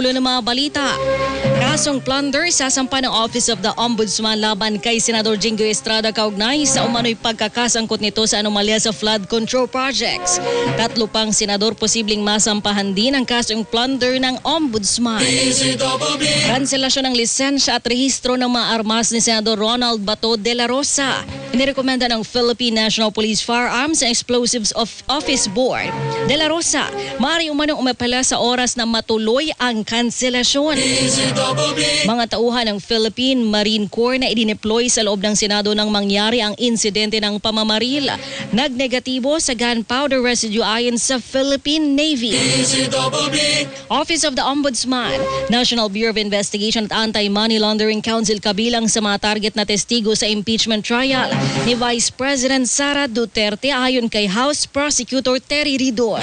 ulo ng mga balita. Kasong plunder sasampa ng Office of the Ombudsman laban kay Senador Jingo Estrada kaugnay sa umano'y pagkakasangkot nito sa anomalya sa flood control projects. 3 pang senador posibleng masampahan din ang kasong plunder ng Ombudsman. Kanselasyon ng lisensya at rehistro ng mga armas ni Senador Ronald Bato de la Rosa. Inirekomenda ng Philippine National Police Firearms and Explosives Office Board. De la Rosa, maaari umanong umapela sa oras na matuloy ang kanselasyon. Mga tauhan ng Philippine Marine Corps na idineploy sa loob ng Senado nang mangyari ang insidente ng pamamaril. Nagnegatibo sa gunpowder residue ayon sa Philippine Navy. Office of the Ombudsman, National Bureau of Investigation at Anti-Money Laundering Council kabilang sa mga target na testigo sa impeachment trial ni Vice President Sara Duterte ayon kay House Prosecutor Terry Ridor.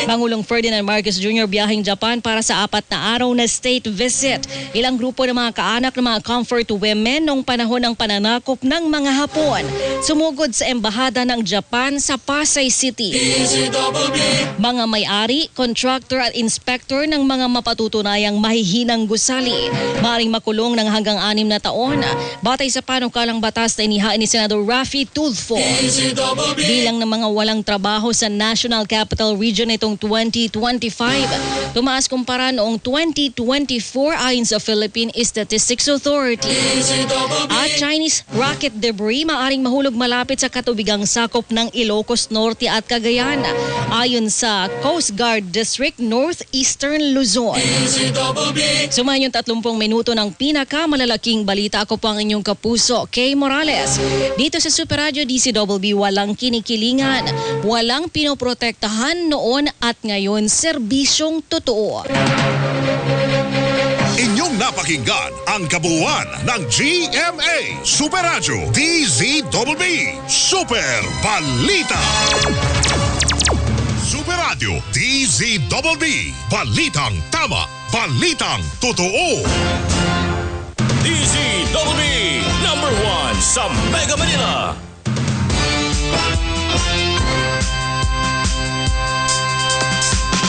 Pangulong Ferdinand Marcos Jr. biyaheng Japan para sa 4 na araw na state visit. Ilang grupo ng mga kaanak ng mga comfort women noong panahon ng pananakop ng mga Hapon sumugod sa embahada ng Japan sa Pasay City. Mga may-ari, contractor at inspector ng mga mapatutunayang mahihinang gusali maaaring makulong ng hanggang 6 na taon batay sa panukalang batas na inihain ni Senador Raffy Tulfo. Bilang ng mga walang trabaho sa National Capital Region itong 2025, tumaas kumpara noong 2024 ayon sa Philippine Statistics Authority. At Chinese rocket debris maaring mahulog malapit sa katubigang sakop ng Ilocos Norte at Cagayan ayon sa Coast Guard District Northeastern Luzon. Sumayon yung 30 minuto ng pinakamalalaking balita. Ako po ang inyong kapuso, Kay Morales. Dito sa Super Radio DCWB, walang kinikilingan, walang pinoprotektahan noon at ngayon, serbisyong totoo. Inyong napakinggan ang kabuuan ng GMA Super Radio DZWB Super Balita. Super Radio DZWB Balitang tama, balitang totoo. DZWB number 1 sa Mega Manila.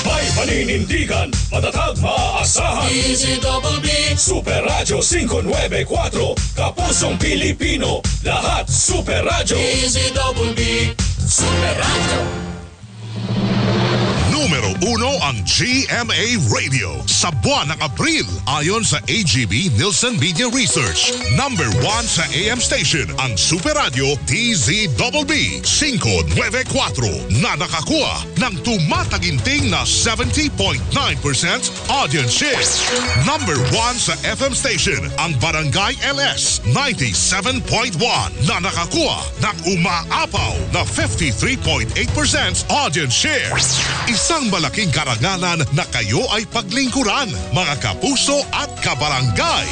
May paninindigan, matatag, maaasahan. DZWB Super Radio 594, Kapusong Pilipino, lahat Super Radio. DZWB Super Radio. Numero 1 ang GMA Radio sa buwan ng Abril ayon sa AGB Nielsen Media Research. Number 1 sa AM station ang Super Radio DZWB 594 na nakakuha ng tumataginting na 70.9% audience share. Number 1 sa FM station ang Barangay LS 97.1 na nakakuha ng umaapaw na 53.8% audience share. Isang malaking karangalan na kayo ay paglingkuran, mga kapuso at kabarangay.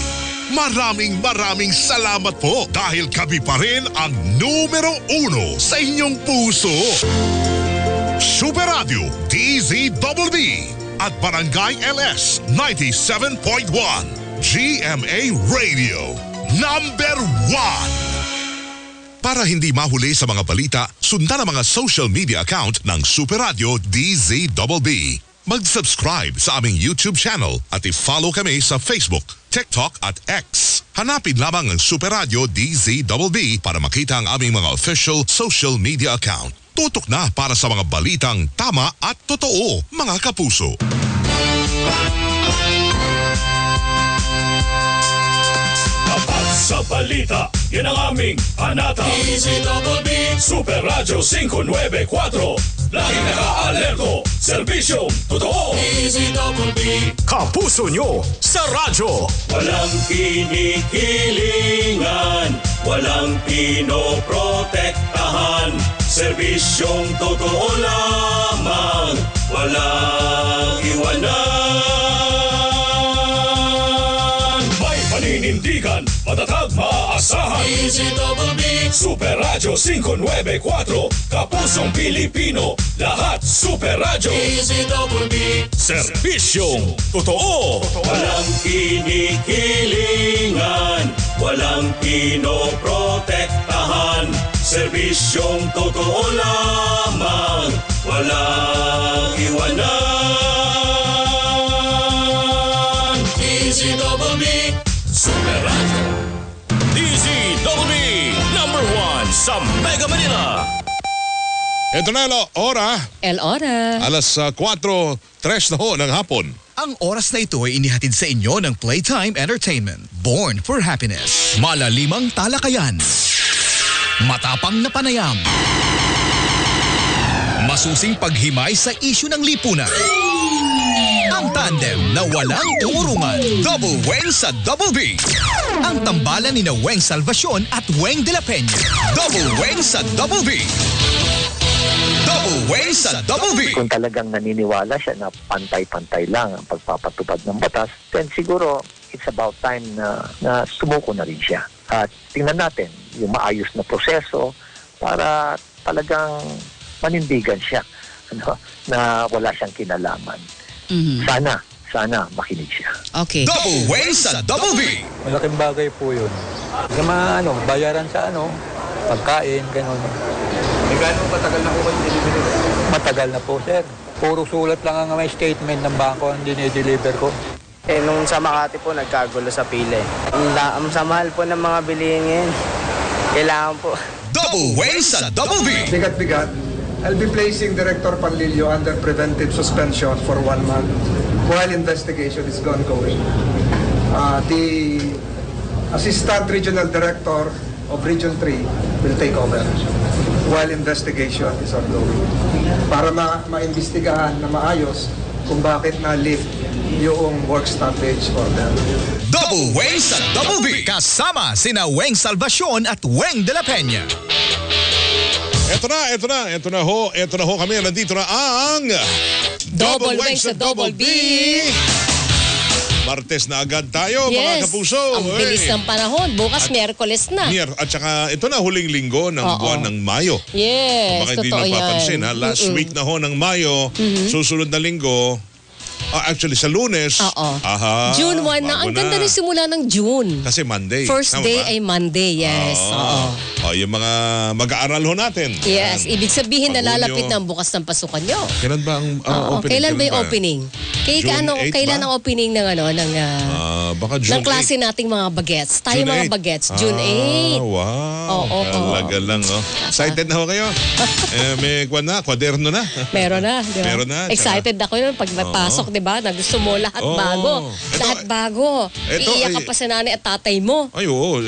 Maraming salamat po dahil kami pa rin ang numero 1 sa inyong puso. Super Radio DZWB at Barangay LS 97.1 GMA Radio number 1. Para hindi mahuli sa mga balita, sundan ang mga social media account ng Super Radio DZWB. Mag-subscribe sa aming YouTube channel at i-follow kami sa Facebook, TikTok at X. Hanapin lamang ang Super Radio DZWB para makita ang aming mga official social media account. Tutok na para sa mga balitang tama at totoo, mga kapuso. Sa balita, yan ang aming panata. DZWB Super Radio 594, laging naka-alerto, serbisyong totoo. DZWB Kapuso nyo sa radyo. Walang kinikilingan, walang pinoprotektahan, serbisyong totoo lamang, walang iwanan. May paninindigan, matatag, maaasahan. DZWB Super Radio 594, Kapusong Pilipino, lahat Super Radio. DZWB serbisyong totoo. Walang kinikilingan, walang pinoprotektahan, serbisyong totoo lamang, walang iwanan. Super Radio. DZBB, number 1 sa Mega Manila. Ito na, ora. El Ora. Alas 4:03 na ho ng hapon. Ang oras na ito ay inihatid sa inyo ng Playtime Entertainment. Born for Happiness. Malalimang talakayan. Matapang na panayam. Masusing paghimay sa isyu ng lipunan. Ang tandem na walang umurungan. Double Weng sa Double B. Ang tambalan ni na Weng Salvacion at Weng de la Peña. Double Weng sa Double B. Double Weng sa Double B. Kung talagang naniniwala siya na pantay-pantay lang ang pagpapatupad ng batas, then siguro it's about time na sumuko na rin siya. At tingnan natin yung maayos na proseso para talagang manindigan siya na wala siyang kinalaman. Sana makinig siya. Okay. Double Weng sa Double B. Malaking bagay po yun. Sa mga bayaran sa pagkain, gano'n. Gano'ng katagal na po kayo delivery? Matagal na po, sir. Puro sulat lang ang may statement ng bangko ang dinideliver ko. Nung sa Makati po, nagkagulo sa pila. Ang sa mahal po ng mga bilihin ngayon. Kailangan po. Double Weng sa Double B. Bigat-bigat. I'll be placing Director Panlilio under preventive suspension for 1 month while investigation is ongoing. The Assistant Regional Director of Region 3 will take over while investigation is ongoing. Para maimbestigahan na maayos kung bakit na-lift yung work stoppage order. Double Weng sa Double B. Kasama sina Weng Salvacion at Weng de la Peña. Ito na ho kami. Nandito na ang Double Weng sa Double B. Martes na agad tayo, mga kapuso. Ang bilis ng panahon. Bukas Miyerkules na. At saka ito na huling linggo ng buwan ng Mayo. Yes, Baka hindi totoo napapansin yan. ha. Last week na ho ng Mayo, susunod na linggo, actually sa Lunes. Oo. Aha, June 1 na. bago Ang ganda na simula ng June. Kasi Monday. First Tama day ba? ay Monday, yes. Oo. Yung mga mag-aaral ho natin. Yes, Yan. ibig sabihin na Pag-Hunyo. lalapit na ang bukas ng pasukan nyo. Kailan ba ang Oo, opening? kailan ba yung opening? June 8 Kailan ba? ang opening ng Baka June ng klase 8. nating mga bagets? Tayo June mga 8. bagets, June 8. Wow. Oo. Talaga lang. Excited na ho kayo? May kwaderno na. Meron na, di ba? Meron na, tsaka- Excited ako yun pag napasok, di ba? Na gusto mo lahat Oo. bago. Ito- Lahat bago. ito Iiyak ka ay- pa sa nanay at tatay mo. Ay, oo.